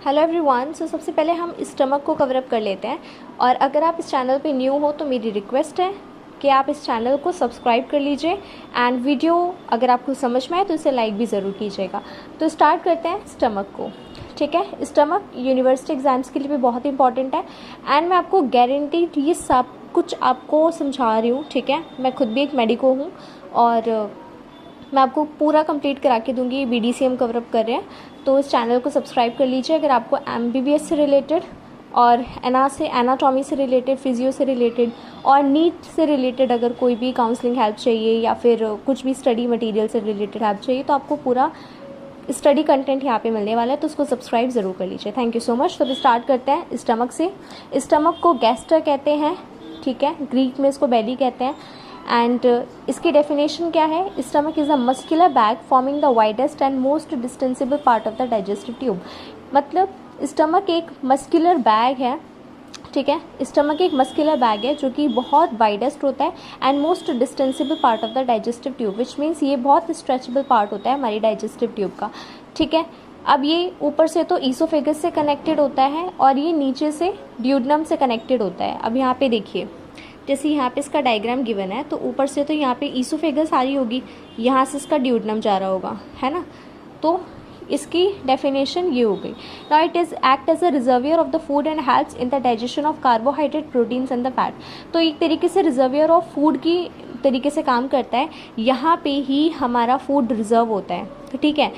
Hello everyone. सबसे पहले हम स्टमक को कवर अप कर लेते हैं। और अगर आप इस चैनल पे न्यू हो तो मेरी रिक्वेस्ट है कि आप इस चैनल को सब्सक्राइब कर लीजिए एंड वीडियो अगर आपको समझ में आए तो इसे लाइक भी ज़रूर कीजिएगा। तो स्टार्ट करते हैं स्टमक को। ठीक है, स्टमक यूनिवर्सिटी एग्ज़ाम्स के लिए भी बहुत इंपॉर्टेंट है एंड मैं आपको गारंटीड ये सब कुछ आपको समझा रही हूँ। ठीक है, मैं खुद भी एक मेडिको हूँ और मैं आपको पूरा कंप्लीट करा के दूंगी। BDC हम कवर अप कर रहे हैं, तो इस चैनल को सब्सक्राइब कर लीजिए। अगर आपको MBBS से रिलेटेड और एनाटॉमी से रिलेटेड, फिजियो से रिलेटेड और नीट से रिलेटेड अगर कोई भी काउंसलिंग हेल्प चाहिए या फिर कुछ भी स्टडी मटेरियल से रिलेटेड हेल्प चाहिए तो आपको पूरा स्टडी कंटेंट यहाँ पे मिलने वाला है, तो उसको सब्सक्राइब ज़रूर कर लीजिए। Thank you so much. तो अभी स्टार्ट करते हैं स्टमक से। स्टमक को गैस्टर कहते हैं, ठीक है, ग्रीक में इसको बेली कहते हैं। एंड इसकी डेफिनेशन क्या है? Stomach is a muscular bag forming the widest and most distensible part of the digestive tube. मतलब स्टमक एक मस्कुलर बैग है, ठीक है, स्टमक एक मस्कुलर बैग है जो कि बहुत वाइडेस्ट होता है and most distensible part of the digestive tube, which means ये बहुत स्ट्रेचेबल पार्ट होता है हमारी डाइजेस्टिव ट्यूब का। ठीक है, अब ये ऊपर से तो ईसोफेगस से कनेक्टेड होता है और ये नीचे से ड्यूडनम से कनेक्टेड होता है। अब यहाँ पे देखिए, जैसे यहाँ पे इसका डायग्राम गिवन है तो ऊपर से तो यहाँ पे ईसोफेगस आ रही होगी, यहाँ से इसका ड्यूडनम जा रहा होगा, है ना। तो इसकी डेफिनेशन ये हो गई। Now it is act as a reservoir of the food and helps in the digestion of carbohydrate, proteins and the fat. तो एक तरीके से रिजर्वियर ऑफ फूड की तरीके से काम करता है। यहाँ पे ही हमारा फूड रिजर्व होता है, ठीक है।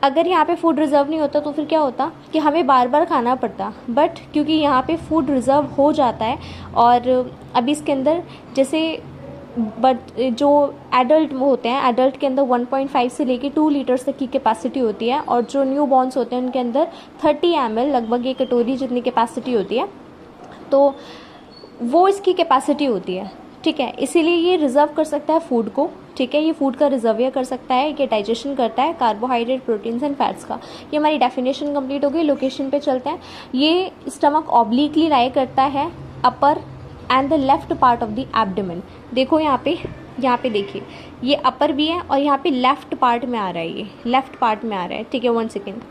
अगर यहाँ पे फूड रिज़र्व नहीं होता तो फिर क्या होता कि हमें बार बार खाना पड़ता, बट क्योंकि यहाँ पे फूड रिज़र्व हो जाता है और अभी इसके अंदर जैसे बट जो एडल्ट होते हैं, एडल्ट के अंदर 1.5 से लेके 2 लीटर्स तक की कैपेसिटी होती है और जो न्यू बॉर्न्स होते हैं उनके अंदर 30 ml, लगभग एक कटोरी जितनी कैपेसिटी होती है, तो वो इसकी कैपेसिटी होती है। ठीक है, इसीलिए ये रिजर्व कर सकता है फूड को। ठीक है, ये फूड का रिजर्वियर कर सकता है, ये डाइजेशन करता है कार्बोहाइड्रेट, प्रोटीन्स एंड फैट्स का। ये हमारी डेफिनेशन कंप्लीट हो गई। लोकेशन पे चलते हैं। ये स्टमक ऑब्लिकली लाई करता है upper and the left part of the abdomen. देखो यहाँ पे देखिए, ये अपर भी है और यहाँ पे लेफ्ट पार्ट में आ रहा है, ये लेफ्ट पार्ट में आ रहा है। ठीक है, 1 सेकेंड,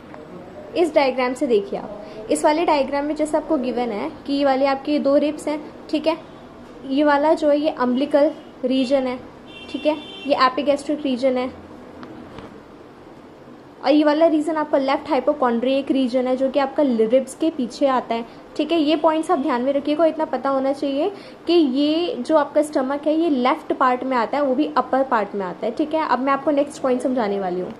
इस डायग्राम से देखिए आप। इस वाले डायग्राम में जैसे आपको गिवन है कि ये वाले आपके 2 रिब्स हैं, ठीक है, ये वाला जो है ये अम्बिलिकल रीजन है, ठीक है, ये एपिगैस्ट्रिक रीजन है और ये वाला रीजन आपका लेफ्ट हाइपोकॉन्ड्रियक रीजन है जो कि आपका रिब्स के पीछे आता है। ठीक है, ये पॉइंट्स आप ध्यान में रखिएगा। इतना पता होना चाहिए कि ये जो आपका स्टमक है ये लेफ्ट पार्ट में आता है, वो भी अपर पार्ट में आता है। ठीक है, अब मैं आपको नेक्स्ट पॉइंट समझाने वाली हूँ।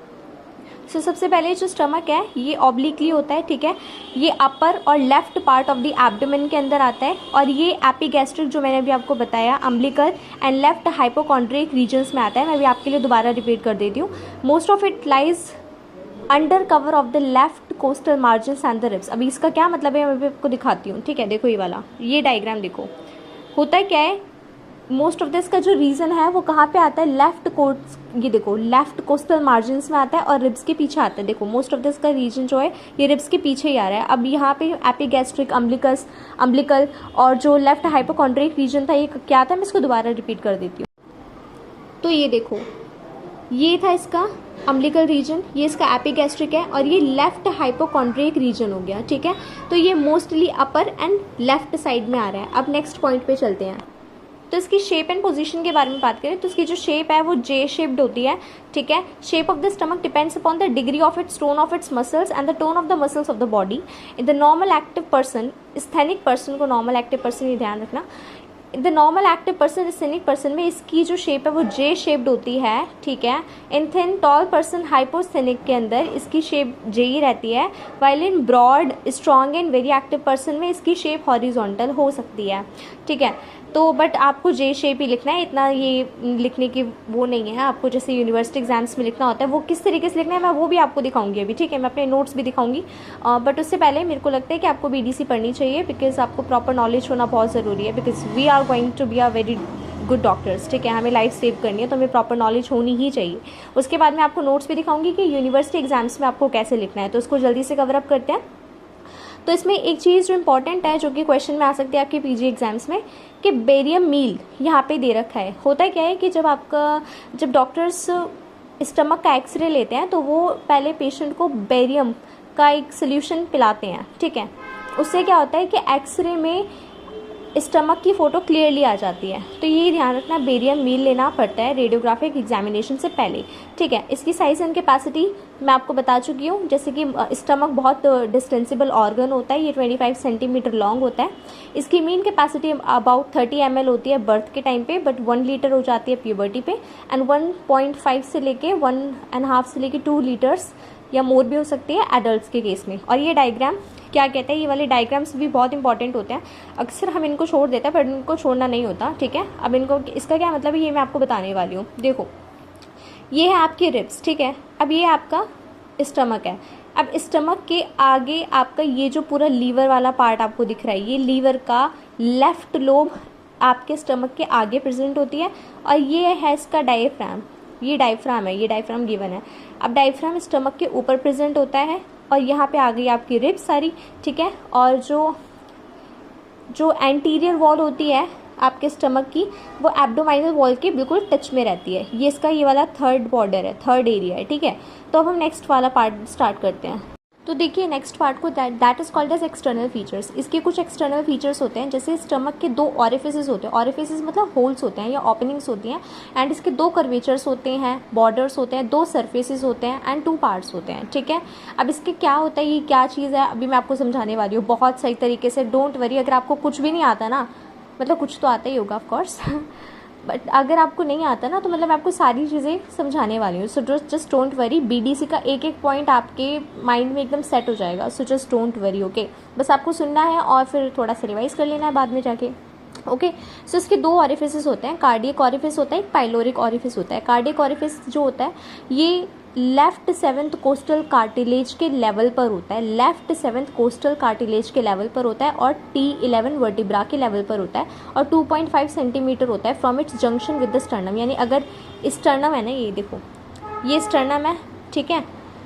सबसे पहले जो स्टमक है ये ऑब्लिकली होता है, ठीक है, ये अपर और left part of the abdomen के अंदर आता है और ये एपिगैस्ट्रिक जो मैंने अभी आपको बताया umbilical and left hypochondriac regions में आता है। मैं भी आपके लिए दोबारा रिपीट कर देती हूँ। Most of it lies under cover of the left costal margin and the ribs. अभी इसका क्या मतलब है मैं भी आपको दिखाती हूँ। ठीक है, देखो ये वाला ये डायग्राम देखो, होता है क्या है, मोस्ट ऑफ दिस का जो रीजन है वो कहाँ पे आता है, लेफ्ट कोस्ट, ये देखो लेफ्ट कोस्टल मार्जिन्स में आता है और रिब्स के पीछे आता है। देखो मोस्ट ऑफ दिस का रीजन जो है ये रिब्स के पीछे ही आ रहा है। अब यहाँ पे एपिगैस्ट्रिक, अम्बिलिकल और जो लेफ्ट हाइपोकॉन्ड्रियक रीजन था ये क्या था, मैं इसको दोबारा रिपीट कर देती हूँ। तो ये देखो, ये था इसका अम्बिलिकल रीजन, ये इसका एपिगैस्ट्रिक है और ये लेफ्ट हाइपोकॉन्ड्रियक रीजन हो गया। ठीक है, तो ये mostly upper and left side में आ रहा है। अब नेक्स्ट पॉइंट पे चलते हैं। तो इसकी शेप एंड पोजीशन के बारे में बात करें तो इसकी जो शेप है वो J शेप्ड होती है। ठीक है, shape of the stomach depends upon the degree of its tone of its muscles and the tone of the muscles of the body. In the normal active person, sthenic person को normal active person ही ध्यान रखना, in the normal active person, sthenic person में इसकी जो shape है वो J shaped होती है। ठीक है, in thin tall person hyposthenic के अंदर इसकी शेप J ही रहती है, while in broad strong and very active person में इसकी शेप हॉरिजॉन्टल हो सकती है। ठीक है, तो बट आपको J शेप ही लिखना है, इतना ये लिखने की वो नहीं है। आपको जैसे यूनिवर्सिटी एग्जाम्स में लिखना होता है वो किस तरीके से लिखना है मैं वो भी आपको दिखाऊंगी अभी। ठीक है, मैं अपने नोट्स भी दिखाऊंगी, बट उससे पहले मेरे को लगता है कि आपको BDC पढ़नी चाहिए बिकॉज आपको प्रॉपर नॉलेज होना बहुत ज़रूरी है, because we are going to be a very good doctors. ठीक है, हमें लाइफ सेव करनी है तो हमें प्रॉपर नॉलेज होनी ही चाहिए। उसके बाद मैं आपको नोट्स भी दिखाऊंगी कि यूनिवर्सिटी एग्जाम्स में आपको कैसे लिखना है, तो उसको जल्दी से कवर अप करते हैं। तो इसमें एक चीज़ जो इंपॉर्टेंट है जो कि क्वेश्चन में आ सकती है आपके PG एग्जाम्स में, कि बेरियम मील यहाँ पे दे रखा है। होता क्या है कि जब डॉक्टर्स स्टमक का एक्सरे लेते हैं तो वो पहले पेशेंट को बेरियम का एक सोल्यूशन पिलाते हैं, ठीक है। उससे क्या होता है कि एक्सरे में स्टमक की फ़ोटो क्लियरली आ जाती है। तो ये ध्यान रखना, बेरियम मील लेना पड़ता है रेडियोग्राफिक एग्जामिनेशन से पहले, ठीक है। इसकी साइज़ एंड कैपेसिटी मैं आपको बता चुकी हूँ, जैसे कि स्टमक बहुत डिस्टेंसिबल ऑर्गन होता है, ये 25 सेंटीमीटर लॉन्ग होता है। इसकी मीन कैपेसिटी अबाउट 30 ml होती है बर्थ के टाइम पे, बट 1 लीटर हो जाती है प्यूबर्टी पे, एंड 1.5 से लेके 1.5 से लेके 2 लीटर्स या मोर भी हो सकती है एडल्ट्स के केस में। और ये डायग्राम क्या कहते हैं, ये वाले डायग्राम्स भी बहुत इंपॉर्टेंट होते हैं। अक्सर हम इनको छोड़ देते हैं, पर इनको छोड़ना नहीं होता, ठीक है। अब इनको, इसका क्या मतलब है, ये मैं आपको बताने वाली हूँ। देखो, ये है आपकी रिब्स, ठीक है। अब ये आपका स्टमक है। अब स्टमक के आगे आपका ये जो पूरा लीवर वाला पार्ट आपको दिख रहा है, ये लीवर का लेफ्ट लोब आपके स्टमक के आगे प्रेजेंट होती है, और ये है इसका डायफ्राम। ये डायफ्राम है, ये डायफ्राम गिवन है। अब डायफ्राम स्टमक के ऊपर प्रेजेंट होता है, और यहाँ पे आ गई आपकी रिब्स सारी, ठीक है। और जो एंटीरियर वॉल होती है आपके स्टमक की, वो एब्डोमिनल वॉल के बिल्कुल टच में रहती है। ये इसका ये वाला थर्ड बॉर्डर है, थर्ड एरिया है, ठीक है। तो अब हम नेक्स्ट वाला पार्ट स्टार्ट करते हैं। तो देखिए नेक्स्ट पार्ट को that is called as external features. इसके कुछ एक्सटर्नल फीचर्स होते हैं, जैसे स्टमक के 2 ऑरिफिसेस होते हैं। ऑरिफिसेस मतलब होल्स होते हैं या ओपनिंग्स होती हैं, एंड इसके 2 कर्वेचर्स होते हैं, बॉर्डर्स होते हैं, 2 सरफेसेस होते हैं, एंड 2 पार्ट्स होते हैं, ठीक है। अब इसके क्या होता है, ये क्या चीज़ है, अभी मैं आपको समझाने वाली हूँ बहुत सही तरीके से। डोंट वरी, अगर आपको कुछ भी नहीं आता ना, मतलब कुछ तो आता ही होगा ऑफ कोर्स बट अगर आपको नहीं आता ना, तो मतलब मैं आपको सारी चीज़ें समझाने वाली हूँ। So just don't worry, BDC का एक एक पॉइंट आपके माइंड में एकदम सेट हो जाएगा। So just don't worry, okay. बस आपको सुनना है और फिर थोड़ा सा रिवाइज कर लेना है बाद में जाके, ओके। सो इसके 2 ऑरिफिसेस होते हैं, कार्डियक ऑरिफिस होता है, एक पाइलोरिक ऑरिफिस होता है। कार्डियक ऑरिफिस जो होता है ये लेफ्ट 7th कोस्टल कार्टिलेज के लेवल पर होता है, लेफ्ट 7th कोस्टल कार्टिलेज के लेवल पर होता है, और T11 वर्टिब्रा के लेवल पर होता है, और 2.5 सेंटीमीटर होता है from its junction with the sternum. यानी अगर स्टर्नम है ना, ये देखो, ये स्टर्नम है, ठीक है,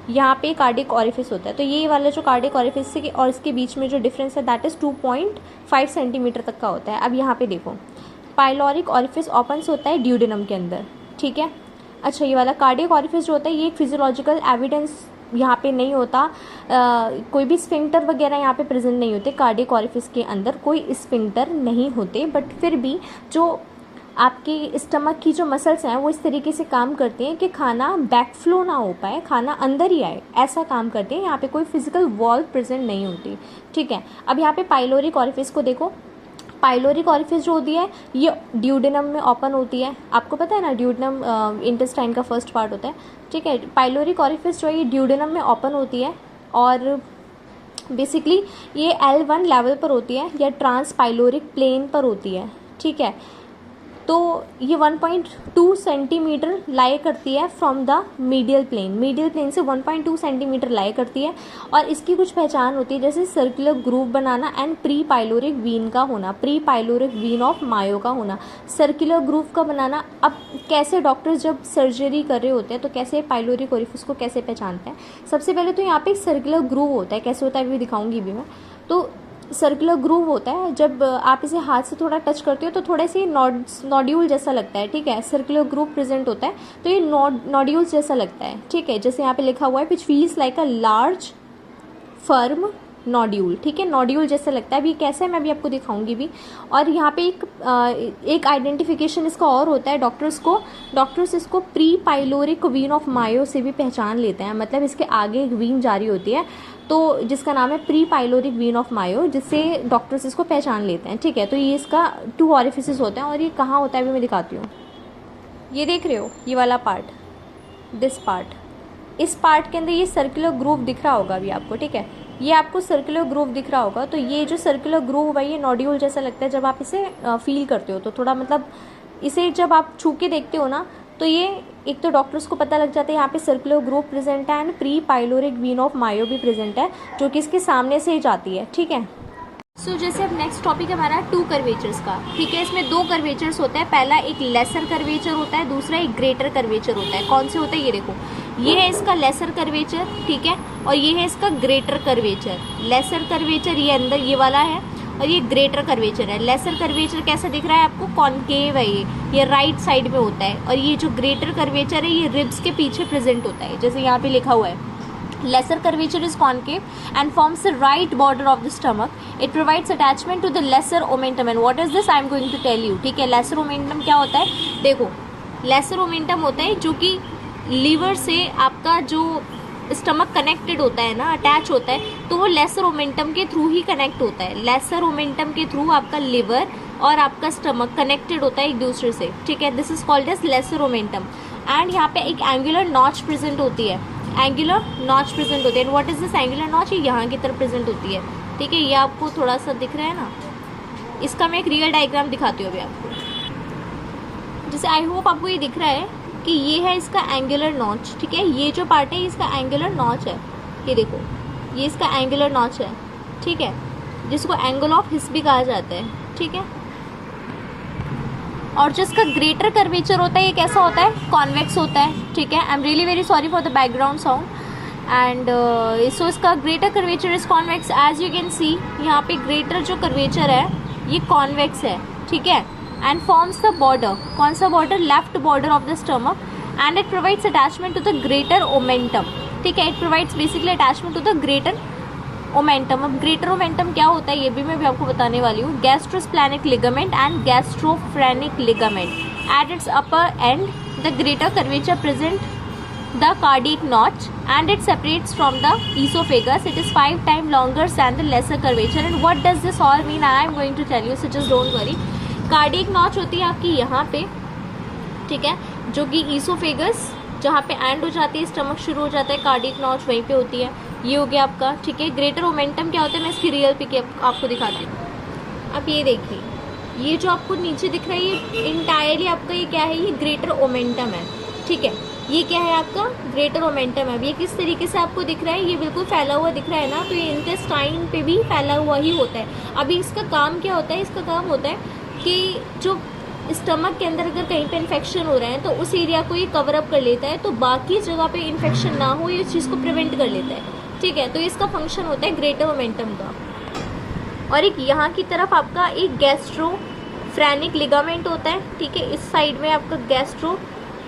यहाँ पे कार्डियक ऑरिफिस होता है। तो ये वाला जो कार्डियक ऑरिफिस से और इसके बीच में जो डिफरेंस है दैट इज़ 2.5 सेंटीमीटर तक का होता है। अब यहाँ पे देखो, पाइलोरिक ऑरिफिस ओपन्स होता है ड्यूडेनम के अंदर, ठीक है। अच्छा, ये वाला कार्डियक ऑरिफिस जो होता है, ये एक फिजियोलॉजिकल एविडेंस यहाँ पे नहीं होता, कोई भी स्फिंक्टर वगैरह यहाँ पे प्रेजेंट नहीं होते। कार्डियक ऑरिफिस के अंदर कोई स्फिंक्टर नहीं होते, बट फिर भी जो आपके स्टमक की जो मसल्स हैं वो इस तरीके से काम करती हैं कि खाना बैकफ्लो ना हो पाए, खाना अंदर ही आए, ऐसा काम करते हैं। यहाँ पे कोई फिजिकल वॉल प्रेजेंट नहीं होती, ठीक है। अब यहाँ पे पाइलोरिक ऑरिफिस को देखो, पाइलोरिक ऑरिफिस जो होती है ये ड्यूडेनम में ओपन होती है। आपको पता है ना, ड्यूडेनम इंटेस्टाइन का फर्स्ट पार्ट होता है, ठीक है। पाइलोरिक ऑरिफिस जो है ये ड्यूडेनम में ओपन होती है, और बेसिकली ये L1 लेवल पर होती है या ट्रांस पाइलोरिक प्लेन पर होती है, ठीक है। तो ये 1.2 सेंटीमीटर लाई करती है from the medial plane, medial plane से 1.2 सेंटीमीटर लाई करती है। और इसकी कुछ पहचान होती है, जैसे सर्कुलर ग्रूव बनाना एंड प्री पाइलोरिक वीन का होना, pre pyloric vein of Mayo का होना, सर्कुलर ग्रूव का बनाना। अब कैसे डॉक्टर्स जब सर्जरी कर रहे होते हैं तो कैसे पाइलोरिक ऑरिफिस को कैसे पहचानते हैं, सबसे पहले तो यहाँ पे एक सर्कुलर ग्रूव होता है, कैसे होता है भी दिखाऊंगी भी मैं। तो सर्कुलर ग्रूव होता है, जब आप इसे हाथ से थोड़ा टच करते हो तो थोड़े से नोड्यूल जैसा लगता है, ठीक है। सर्कुलर ग्रूव प्रेजेंट होता है, तो ये नोड्यूल्स जैसा लगता है, ठीक है। जैसे यहाँ पे लिखा हुआ है विच feels like a large firm nodule, ठीक है, नोड्यूल जैसा लगता है। अभी कैसा है मैं भी आपको दिखाऊंगी भी। और यहाँ पे एक आइडेंटिफिकेशन इसका और होता है, डॉक्टर्स इसको प्री पाइलोरिक वीन ऑफ मायो से भी पहचान लेते हैं। मतलब इसके आगे एक वीन जारी होती है, तो जिसका नाम है प्री पाइलोरिक वीन ऑफ मायो, जिससे डॉक्टर्स इसको पहचान लेते हैं, ठीक है। तो ये इसका 2 ऑरिफिसेस होते हैं, और ये कहाँ होता है अभी मैं दिखाती हूँ। ये देख रहे हो ये वाला पार्ट, दिस पार्ट, इस पार्ट के अंदर ये सर्कुलर ग्रूव दिख रहा होगा अभी आपको, ठीक है। ये आपको सर्कुलर ग्रूव दिख रहा होगा। तो ये जो सर्कुलर ग्रूव है ये नोड्यूल जैसा लगता है जब आप इसे फील करते हो, तो थोड़ा मतलब इसे जब आप छू के देखते हो ना, तो ये एक तो डॉक्टर्स को पता लग जाता है यहाँ पे सर्कुलर ग्रूव प्रेजेंट है, and pre pyloric vein of Mayo भी प्रेजेंट है, जो कि इसके सामने से ही जाती है, ठीक है। सो जैसे अब नेक्स्ट टॉपिक है हमारा 2 कर्वेचर्स का, ठीक है। इसमें 2 कर्वेचर्स होते हैं, पहला एक लेसर कर्वेचर होता है, दूसरा एक ग्रेटर कर्वेचर होता है। कौन से होते हैं ये देखो, ये है इसका लेसर कर्वेचर, ठीक है, और ये है इसका ग्रेटर कर्वेचर। लेसर कर्वेचर ये अंदर ये वाला है, और ये ग्रेटर कर्वेचर है। लेसर कर्वेचर कैसा दिख रहा है आपको, कॉनकेव है ये राइट साइड में होता है, और ये जो ग्रेटर कर्वेचर है ये रिब्स के पीछे प्रेजेंट होता है, जैसे यहाँ पे लिखा हुआ है Lesser curvature is concave and forms the right border of the stomach. It provides attachment to the lesser omentum. And what is this? I am going to tell you. ठीक है, lesser omentum क्या होता है? देखो, lesser omentum होता है जो कि लीवर से आपका जो स्टमक कनेक्टेड होता है ना, अटैच होता है, तो वो लेसर ओमेंटम के थ्रू ही कनेक्ट होता है। लेसर ओमेंटम के थ्रू आपका लिवर और आपका स्टमक कनेक्टेड होता है एक दूसरे से। ठीक है, this is called as lesser omentum. And यहाँ पे एक एंगुलर नॉच प्रेजेंट होती है, एंगुलर नॉच प्रेजेंट होती है। And what is this angular notch? ये यहाँ की तरफ प्रेजेंट होती है। ठीक है, ये आपको थोड़ा सा दिख रहा है ना, इसका मैं एक रियल डायग्राम दिखाती हूँ अभी आपको। जैसे आई होप आपको ये दिख रहा है कि ये है इसका एंगुलर नॉच। ठीक है, ये जो पार्ट है इसका एंगुलर नॉच है, ये देखो, ये इसका एंगुलर नॉच है। ठीक है, जिसको एंगल ऑफ हिस भी कहा जाता है। ठीक है, और जो इसका ग्रेटर कर्वेचर होता है ये कैसा होता है? कॉन्वेक्स होता है। ठीक है, I am really very sorry for the background sound. And so इसका greater curvature is convex. As you can see यहाँ पे ग्रेटर जो कर्वेचर है ये कॉन्वेक्स है। ठीक है, and forms the border. कौन सा border? left border of the stomach, and it provides attachment to the greater omentum. ठीक है, it provides basically attachment to the greater omentum. अब greater omentum क्या होता है ये भी मैं भी आपको बताने वाली हूँ। gastrosplenic ligament and gastrophrenic ligament. At its upper end, the greater curvature present the cardiac notch, and it separates from the esophagus. It is 5 times longer than the lesser curvature. And what does this all mean? I am going to tell you, so just don't worry. Cardiac notch होती है आपकी यहाँ पे, ठीक है, जो कि oesophagus जहाँ पे एंड हो जाती है, स्टमक शुरू हो जाता है, कार्डियक नॉच वहीं पे होती है। ये हो गया आपका। ठीक है, ग्रेटर ओमेंटम क्या होता है? मैं इसकी रियल पिक आपको दिखाती हूँ। अब ये देखिए, ये जो आपको नीचे दिख रहा है ये इंटायरली आपका ये क्या है? ये ग्रेटर ओमेंटम है। ठीक है, ये क्या है आपका? ग्रेटर ओमेंटम है। अब ये किस तरीके से आपको दिख रहा है? ये बिल्कुल फैला हुआ दिख रहा है ना, तो ये इंटेस्टाइन पे भी फैला हुआ ही होता है। अभी इसका काम क्या होता है? इसका काम होता है कि जो स्टमक के अंदर अगर कहीं पे इन्फेक्शन हो रहा है तो उस एरिया को ये कवर अप कर लेता है, तो बाकी जगह पे इन्फेक्शन ना हो ये इस चीज़ को प्रिवेंट कर लेता है। ठीक है, तो इसका फंक्शन होता है ग्रेटर मोमेंटम का। और एक यहाँ की तरफ आपका एक गैस्ट्रोफ्रेनिक लिगामेंट होता है। ठीक है, इस साइड में आपका गैस्ट्रो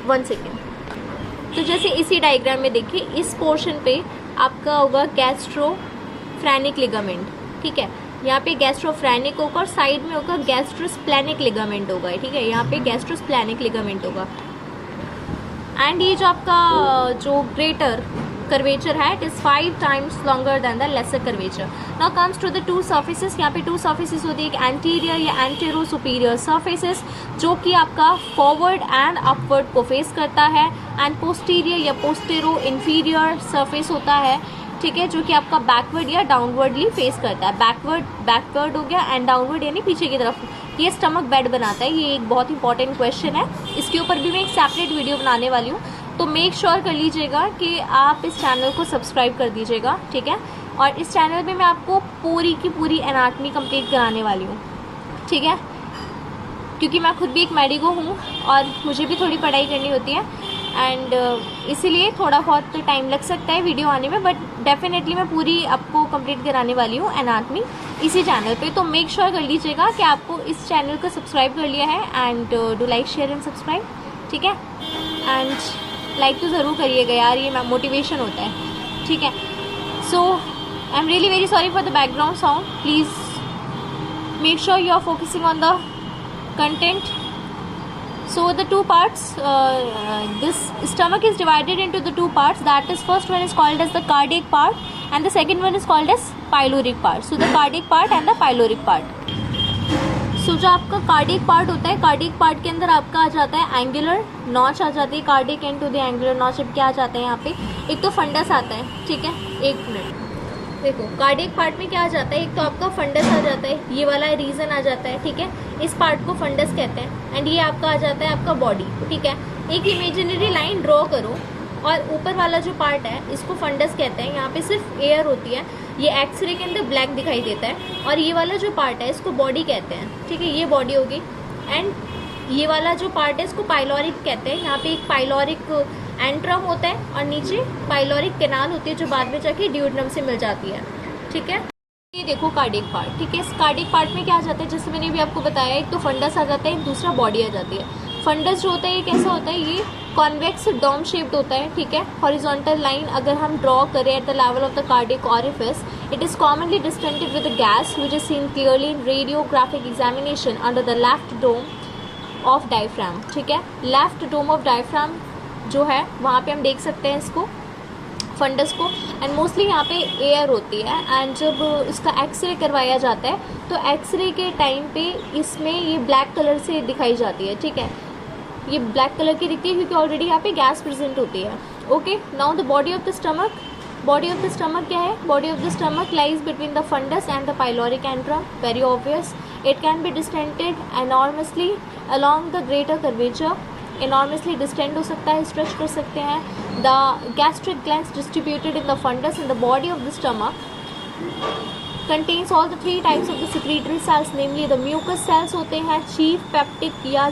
1 सेकेंड। तो जैसे इसी डायग्राम में देखिए, इस पोर्शन पे आपका होगा गैस्ट्रोफ्रेनिक लिगामेंट। ठीक है, यहाँ पे गैस्ट्रोफ्रेनिक होगा और साइड में होगा गैस्ट्रोस्प्लेनिक लिगामेंट होगा। ठीक है, यहाँ पे गैस्ट्रोस्प्लेनिक लिगामेंट होगा। एंड ये जो आपका जो ग्रेटर कर्वेचर है it is 5 times longer than the lesser curvature. Now comes to the 2 surfaces. यहाँ पे 2 सर्फेसेस होती है, एक एंटीरियर या एंटेरो सुपीरियर सर्फेसेस जो कि आपका फॉरवर्ड एंड अपवर्ड को फेस करता है, एंड पोस्टीरियर या पोस्टेरो इन्फीरियर सर्फेस होता है। ठीक है, जो कि आपका बैकवर्ड या डाउनवर्डली फेस करता है। बैकवर्ड हो गया एंड डाउनवर्ड यानी पीछे की तरफ। ये स्टमक बेड बनाता है। ये एक बहुत इंपॉर्टेंट क्वेश्चन है, इसके ऊपर भी मैं एक सेपरेट वीडियो बनाने वाली हूँ, तो मेक श्योर कर लीजिएगा कि आप इस चैनल को सब्सक्राइब कर दीजिएगा। ठीक है, और इस चैनल पे मैं आपको पूरी की पूरी एनाटमी कंप्लीट कराने वाली हूँ। ठीक है, क्योंकि मैं खुद भी एक मेडिको हूँ और मुझे भी थोड़ी पढ़ाई करनी होती है, एंड इसीलिए थोड़ा बहुत टाइम लग सकता है वीडियो आने में, बट डेफिनेटली मैं पूरी आपको कंप्लीट कराने वाली हूँ एनाटमी इसी चैनल पे। तो मेक श्योर कर लीजिएगा कि आपको इस चैनल को सब्सक्राइब कर लिया है, and do like share and subscribe. ठीक है, एंड लाइक तो ज़रूर करिएगा यार, ये मोटिवेशन होता है। ठीक है, so I am really very sorry for the background sound. Please make sure you are focusing on the content. So the 2 parts, this stomach is divided into the 2 parts. That is, first one is called as the cardiac part, and the second one is called as pyloric part. So the cardiac part and the pyloric part. So जो आपका cardiac part होता है, cardiac part के अंदर आपका आ जाता है angular notch आ जाती है, cardiac end to the angular notch। अब क्या आ जाता है यहाँ पे? एक तो फंडस आता है। ठीक है, एक मिनट देखो, कार्डियक पार्ट में क्या आ जाता है? एक तो आपका फंडस आ जाता है, ये वाला रीजन आ जाता है। ठीक है, इस पार्ट को फंडस कहते हैं, एंड ये आपका आ जाता है आपका बॉडी। ठीक है, एक इमेजिनरी लाइन ड्रॉ करो और ऊपर वाला जो पार्ट है इसको फंडस कहते हैं। यहाँ पे सिर्फ एयर होती है, ये एक्सरे के अंदर ब्लैक दिखाई देता है, और ये वाला जो पार्ट है इसको बॉडी कहते हैं। ठीक है, ये बॉडी होगी, एंड ये वाला जो पार्ट है इसको पाइलोरिक कहते हैं। यहाँ पे एक पाइलोरिक एंट्रम होता है और नीचे पाइलोरिक कैनाल होती है जो बाद में जाके ड्यूडनम से मिल जाती है। ठीक है, ये देखो कार्डियक पार्ट। ठीक है, इस कार्डियक पार्ट में क्या आ जाता है? जैसे मैंने भी आपको बताया, एक तो फंडस आ जाता है, एक दूसरा बॉडी आ जाती है। फंडस जो होता है ये कैसा होता है, ये कॉन्वेक्स डोम शेप्ड होता है, ठीक है। हॉरिजॉन्टल लाइन अगर हम ड्रॉ करें at the level of the cardiac orifice, it is commonly distended with gas which is seen clearly in radiographic examination under the left dome of diaphragm, ठीक है। Left dome of diaphragm जो है वहाँ पे हम देख सकते हैं इसको, फंडस को, एंड मोस्टली यहाँ पे एयर होती है। एंड जब इसका एक्सरे करवाया जाता है तो एक्सरे के टाइम पे इसमें ये ब्लैक कलर से दिखाई जाती है, ठीक है। ये ब्लैक कलर की दिखती है क्योंकि ऑलरेडी यहाँ पे गैस प्रेजेंट होती है। Okay, now the body of the stomach. Body of the stomach क्या है? Body of the stomach lies between the fundus and the pyloric antrum, very obvious. It can be distended enormously along the greater curvature, enormously distend हो सकता है, stretch कर सकते हैं। The gastric glands distributed in the fundus in the body of the stomach contains all the three types of the secretory cells, namely the mucus cells होते हैं, chief peptic या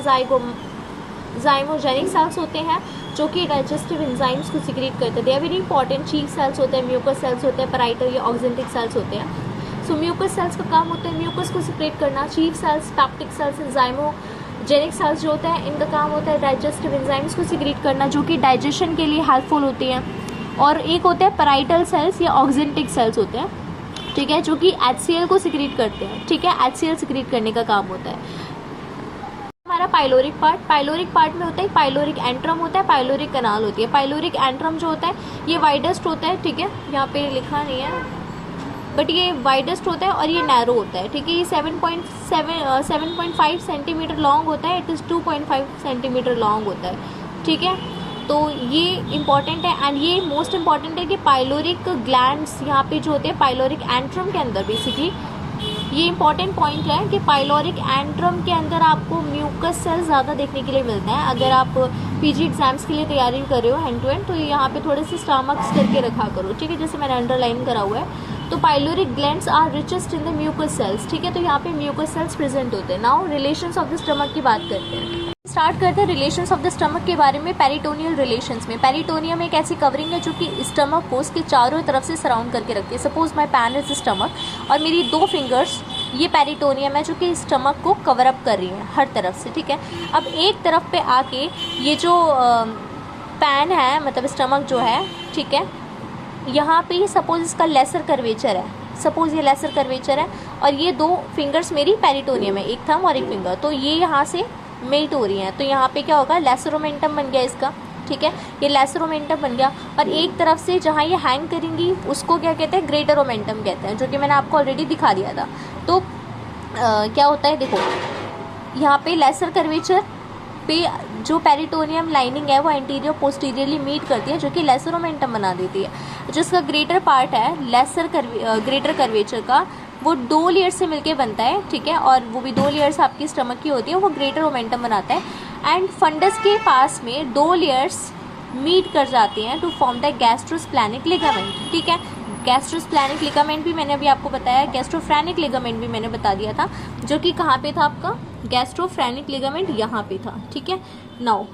zymoगेनिक sales होते हैं जो कि डाइजेस्टिव एंजाइम्स को secrete करते हैं। They are very important. Chief cells होते हैं, म्यूकस सेल्स होते हैं, पैराइटल या ऑक्जेंटिक सेल्स होते हैं। सो म्यूकस सेल्स का काम होता है म्यूकस को सिक्रेट करना। Chief cells, peptic cells and zymogenic cells जो होते हैं इनका काम होता है डाइजेस्टिव एंजाइम्स को सिक्रीट करना जो कि डाइजेशन के लिए हेल्पफुल होती हैं। और एक होते हैं पैराइटल सेल्स या ऑक्जेंटिक सेल्स होते हैं, ठीक है, जो कि HCl को सिक्रीट करते हैं, ठीक है। HCl सिक्रीट करने का काम होता है। हमारा पाइलोरिक पार्ट में होता है पाइलोरिक एंट्रम होता है, पाइलोरिक कनाल होती है। पाइलोरिक एंट्रम जो होता है ये वाइडेस्ट होता है, ठीक है, यहाँ पे लिखा नहीं है बट ये वाइडेस्ट होता है और ये नैरो होता है, ठीक है। ये 7.5 सेंटीमीटर लॉन्ग होता है, इट इज़ 2.5 सेंटीमीटर लॉन्ग होता है, ठीक है। तो ये इंपॉर्टेंट है एंड ये मोस्ट इंपॉर्टेंट है कि पाइलोरिक ग्लैंड्स यहाँ पे जो होते हैं पाइलोरिक एंट्रम के अंदर बेसिकली ये इंपॉर्टेंट पॉइंट है कि पाइलोरिक एंट्रम के अंदर आपको म्यूकस सेल्स ज़्यादा देखने के लिए मिलते हैं। अगर आप पीजी एग्जाम्स के लिए तैयारी कर रहे हो हैंड टू हैंड तो यहाँ पे थोड़े से स्टमक्स करके रखा करो, ठीक है, जैसे मैंने अंडरलाइन करा हुआ है। तो pyloric glands are richest in the mucus cells, ठीक है, तो यहाँ पे म्यूकस सेल्स प्रेजेंट होते हैं। Now relations of the stomach की बात करते हैं। स्टार्ट करते हैं रिलेशंस ऑफ द स्टमक के बारे में। पेरिटोनियल रिलेशंस में पेरिटोनियम एक ऐसी कवरिंग है जो कि स्टमक को उसके चारों तरफ से सराउंड करके रखती है। Suppose my pan is stomach और मेरी 2 फिंगर्स ये पेरिटोनियम है जो कि स्टमक को कवर अप कर रही है हर तरफ से, ठीक है। अब एक तरफ पे आके ये जो पैन है मतलब स्टमक जो है, ठीक है, यहाँ पे सपोज इसका लेसर कर्वेचर है, सपोज ये लेसर कर्वेचर है और ये 2 फिंगर्स मेरी पेरिटोनियम है, एक थंब और एक फिंगर, तो ये यहाँ से मेट हो रही हैं तो यहाँ पे क्या होगा लेसरोमेंटम बन गया इसका, ठीक है, ये लेसरोमेंटम बन गया। और एक तरफ से जहाँ ये हैंग करेंगी उसको क्या कहते हैं ग्रेटरोमेंटम कहते हैं, जो कि मैंने आपको ऑलरेडी दिखा दिया था। तो क्या होता है देखो यहाँ पे लेसर कर्वेचर पे जो पेरिटोनियम लाइनिंग है वो एंटीरियर पोस्टीरियरली मीट करती है जो कि लेसरोमेंटम बना देती है। जो इसका ग्रेटर पार्ट है ग्रेटर कर्वेचर का वो 2 लेयर्स से मिलके बनता है, ठीक है, और वो भी 2 लेयर्स आपकी स्टमक की होती है, वो ग्रेटर ओमेंटम बनाता है। एंड फंडस के पास में 2 लेयर्स मीट कर जाती हैं टू फॉर्म द गैस्ट्रोस्प्लैनिक लिगामेंट, ठीक है। गैस्ट्रोस्प्लैनिक लिगामेंट भी मैंने अभी आपको बताया, गैस्ट्रोफ्रेनिक लिगामेंट भी मैंने बता दिया था, जो कि कहाँ पे था आपका गैस्ट्रोफ्रेनिक लिगामेंट यहाँ पे था, ठीक है। नाउ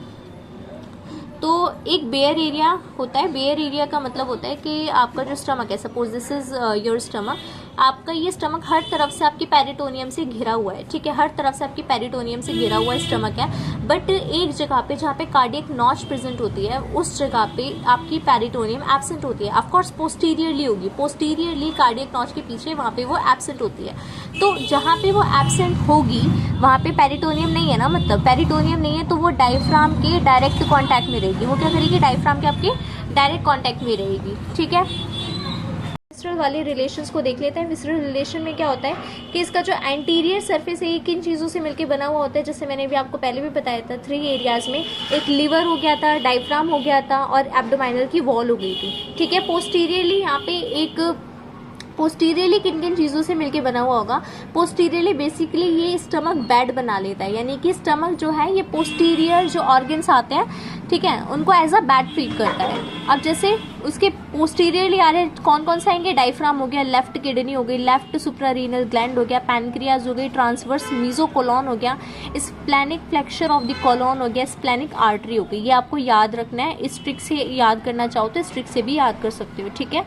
तो एक बेयर एरिया होता है, बेयर एरिया का मतलब होता है कि आपका जो स्टमक है, suppose this is your stomach, आपका ये स्टमक हर तरफ से आपकी पेरिटोनियम से घिरा हुआ है, ठीक है, हर तरफ से आपकी पेरिटोनियम से घिरा हुआ स्टमक है। बट एक जगह पे जहाँ पे कार्डियक नॉच प्रेजेंट होती है उस जगह पे आपकी पेरिटोनियम एब्सेंट होती है। ऑफकोर्स पोस्टीरियरली होगी, पोस्टीरियरली कार्डियक नॉच के पीछे वहाँ पे वो एब्सेंट होती है। तो जहाँ पे वो एब्सेंट होगी वहाँ पे पेरिटोनियम नहीं है ना, मतलब पेरिटोनियम नहीं है तो वो डायफ्राम के डायरेक्ट कॉन्टैक्ट में रहेगी। वो क्या करेगी डायफ्राम के आपके डायरेक्ट कॉन्टैक्ट में रहेगी, ठीक है। विसरल वाले रिलेशंस को देख लेते हैं। विसरल रिलेशन में क्या होता है कि इसका जो एंटीरियर सरफेस है ये किन चीज़ों से मिलकर बना हुआ होता है, जैसे मैंने भी आपको पहले भी बताया था 3 एरियाज में, एक लीवर हो गया था, डायफ्राम हो गया था और एब्डोमिनल की वॉल हो गई थी, ठीक है। पोस्टीरियरली यहाँ पे एक पोस्टीरियरली किन किन चीज़ों से मिलके बना हुआ होगा, पोस्टीरियरली बेसिकली ये स्टमक बेड बना लेता है, यानी कि स्टमक जो है ये पोस्टीरियर जो ऑर्गन्स आते हैं, ठीक है, उनको एज अ बेड ट्रीट करता है। अब जैसे उसके पोस्टीरियरली आ रहे कौन कौन से आएंगे, डायफ्राम हो गया, लेफ्ट किडनी हो गई, लेफ्ट सुप्रारीनल ग्लैंड हो गया, पैनक्रियाज हो गई, ट्रांसवर्स मीजोकोलॉन हो गया, स्प्लैनिक फ्लेक्चर ऑफ द कोलॉन हो गया, स्प्लैनिक आर्टरी हो गई। ये आपको याद रखना है, इस ट्रिक से याद करना चाहो तो इस ट्रिक से भी याद कर सकते हो, ठीक है।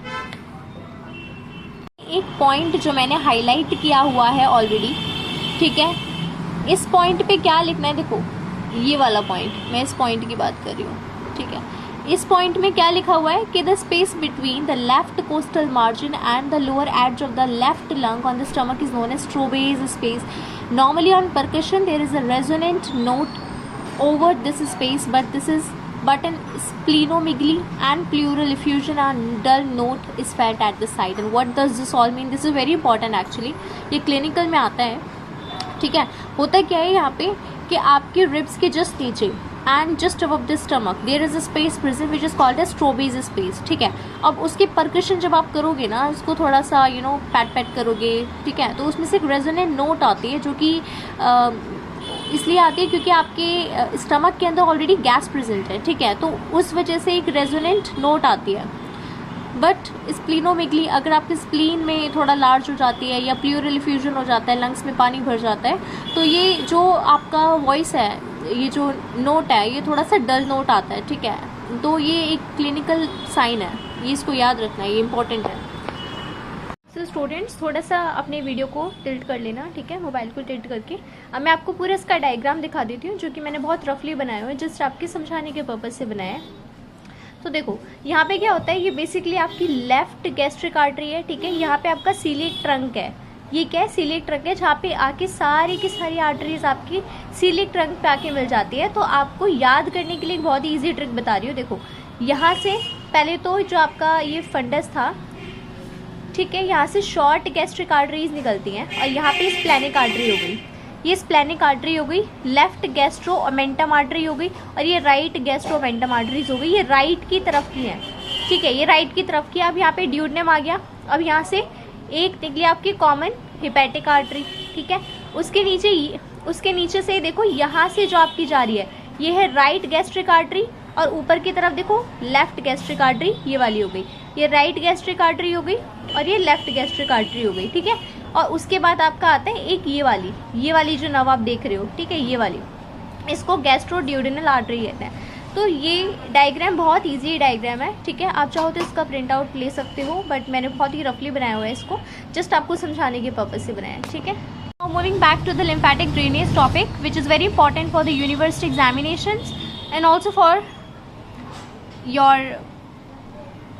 एक पॉइंट जो मैंने हाईलाइट किया हुआ है ऑलरेडी, ठीक है, इस पॉइंट पे क्या लिखना है देखो, ये वाला पॉइंट, मैं इस पॉइंट की बात कर रही हूँ, ठीक है। इस पॉइंट में क्या लिखा हुआ है कि the space between the left costal margin and the lower edge of the left lung on the stomach is known as Traube's space. Normally on percussion there is a resonant note over this space, but in splenomegaly and pleural effusion a dull note is felt at the site. And what does this all mean? This is very important actually. ये clinical में आता है, ठीक है। होता क्या है यहाँ पे कि आपके ribs के just नीचे and just above the stomach there is a space present which is called as Strawberry's space, ठीक है। अब उसकी percussion जब आप करोगे ना, उसको थोड़ा सा पैट करोगे, ठीक है, तो उसमें से एक resonant note आती है जो कि इसलिए आती है क्योंकि आपके स्टमक के अंदर ऑलरेडी गैस प्रेजेंट है, ठीक है, तो उस वजह से एक रेजोनेंट नोट आती है। बट स्प्लीनोमेगली अगर आपके स्प्लीन में थोड़ा लार्ज हो जाती है या प्लूरल इफ्यूजन हो जाता है, लंग्स में पानी भर जाता है, तो ये जो आपका वॉइस है, ये जो नोट है, ये थोड़ा सा डल नोट आता है, ठीक है। तो ये एक क्लिनिकल साइन है, ये इसको याद रखना है, ये इंपॉर्टेंट है। तो स्टूडेंट्स थोड़ा सा अपने वीडियो को टिल्ट कर लेना, ठीक है, मोबाइल को टिल्ट करके। अब मैं आपको पूरा इसका डायग्राम दिखा देती हूँ, जो कि मैंने बहुत रफली बनाया हुआ है, जस्ट आपके समझाने के पर्पज़ से बनाया है। तो देखो यहाँ पे क्या होता है, ये बेसिकली आपकी लेफ्ट गैस्ट्रिक आर्टरी है, ठीक है। यहाँ पे आपका सीलिएक ट्रंक है, ये क्या है, सीलिएक ट्रंक है, जहाँ पे आके सारी की सारी आर्टरीज आपकी सीलिएक ट्रंक पे आके मिल जाती है। तो आपको याद करने के लिए एक बहुत ही ईजी ट्रिक बता रही हूँ। देखो यहाँ से पहले तो जो आपका ये फंडस था, ठीक है, यहाँ से शॉर्ट गैस्ट्रिक आर्टरीज निकलती हैं और यहाँ पे स्प्लेनिक आर्टरी हो गई, ये स्प्लेनिक आर्टरी हो गई, लेफ्ट गैस्ट्रो ओमेंटम आर्टरी हो गई और ये राइट गैस्ट्रो ओमेंटम आर्टरीज हो गई। ये राइट की तरफ की है, ठीक है, ये राइट की तरफ की। अब यहाँ पे ड्यूडेनम आ गया। अब यहाँ से एक निकली आपकी कॉमन हिपैटिक आर्टरी, ठीक है। उसके नीचे से देखो यहाँ से जो आपकी जा रही है, ये है राइट गैस्ट्रिक आर्टरी और ऊपर की तरफ देखो लेफ्ट गैस्ट्रिक आर्टरी, ये वाली हो गई, ये राइट गैस्ट्रिक आर्टरी हो गई और ये लेफ्ट गैस्ट्रिक आर्टरी हो गई, ठीक है। और उसके बाद आपका आता है एक ये वाली जो नर्व आप देख रहे हो, ठीक है, ये वाली, इसको गैस्ट्रोड्यूडेनल आर्टरी कहते हैं। तो ये डायग्राम बहुत इजी डायग्राम है, ठीक है। आप चाहो तो इसका प्रिंट आउट ले सकते हो, बट मैंने बहुत ही रफली बनाया हुआ है इसको, जस्ट आपको समझाने के पर्पज से बनाया है, ठीक है। Now moving back to the lymphatic drainage topic, which is very important for the university examinations and also for your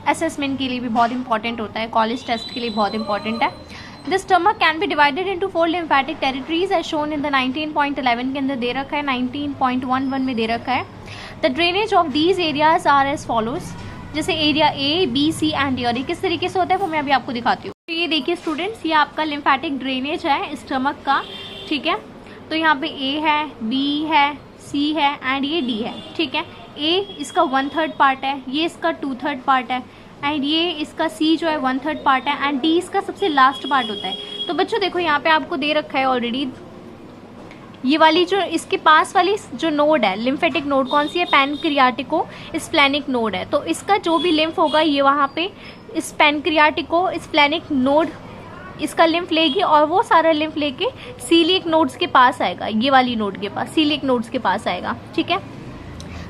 assessment के लिए भी बहुत इंपॉर्टेंट होता है, कॉलेज टेस्ट के लिए बहुत इंपॉर्टेंट है। The stomach can be divided into 4 lymphatic territories as shown in the 19.11 के अंदर दे रखा है, 19.11 में दे रखा है। The drainage of these areas are as follows, जैसे area A, B, C and D, और ये किस तरीके से होता है वो मैं अभी आपको दिखाती हूँ। तो ये देखिए स्टूडेंट्स, ये आपका लिम्फेटिक ड्रेनेज है स्टमक का, ठीक है। तो यहाँ पे A है, B है, C है एंड ये D है, ठीक है। A इसका 1/3 पार्ट है, ये इसका 2/3 पार्ट है एंड ये इसका C जो है 1/3 पार्ट है एंड D इसका सबसे लास्ट पार्ट होता है। तो बच्चों देखो यहाँ पे आपको दे रखा है ऑलरेडी, ये वाली जो इसके पास वाली जो नोड है, लिम्फेटिक नोड कौन सी है, पैनक्रियाटिको स्प्लेनिक नोड है। तो इसका जो भी लिम्फ होगा ये वहाँ पे इस पैनक्रियाटिको स्प्लेनिक नोड इसका लिम्फ लेगी और वो सारा लिम्फ लेके सीलिएक नोड्स के पास आएगा, ये वाली नोड के पास, सीलिएक नोड्स के पास आएगा, ठीक है।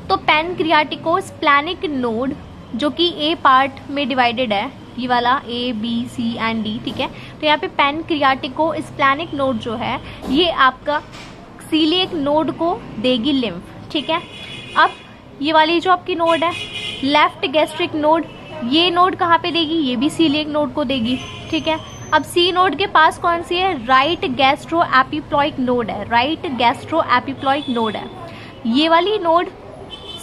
तो पैनक्रियाटिको स्प्लेनिक नोड जो कि A पार्ट में डिवाइडेड है, ये वाला A, B, C and D, ठीक है। तो यहाँ पे पैनक्रियाटिको स्प्लेनिक नोड जो है ये आपका सीलिएक नोड को देगी लिम्फ, ठीक है। अब ये वाली जो आपकी नोड है लेफ्ट गैस्ट्रिक नोड, ये नोड कहाँ पे देगी, ये भी सीलिएक नोड को देगी, ठीक है। अब C नोड के पास कौन सी है, राइट गैस्ट्रो एपिप्लॉइक नोड है, राइट गैस्ट्रो एपिप्लॉइक नोड है। ये वाली नोड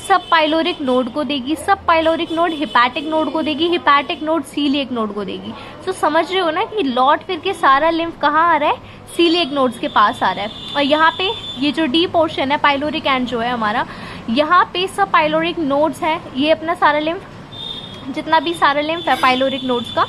सब पाइलोरिक नोड को देगी, सब पाइलोरिक नोड हिपैटिक नोड को देगी, हिपैटिक नोड सीलिएक नोड को देगी। तो समझ रहे हो ना कि लौट फिर के सारा लिम्फ कहाँ आ रहा है, सीलिएक नोड्स के पास आ रहा है। और यहाँ पे ये जो डी पोर्शन है पाइलोरिक एंड जो है हमारा, यहाँ पे सब पाइलोरिक नोड्स है, ये अपना सारा लिम्फ जितना भी सारा लिम्फ है पाइलोरिक नोड्स का,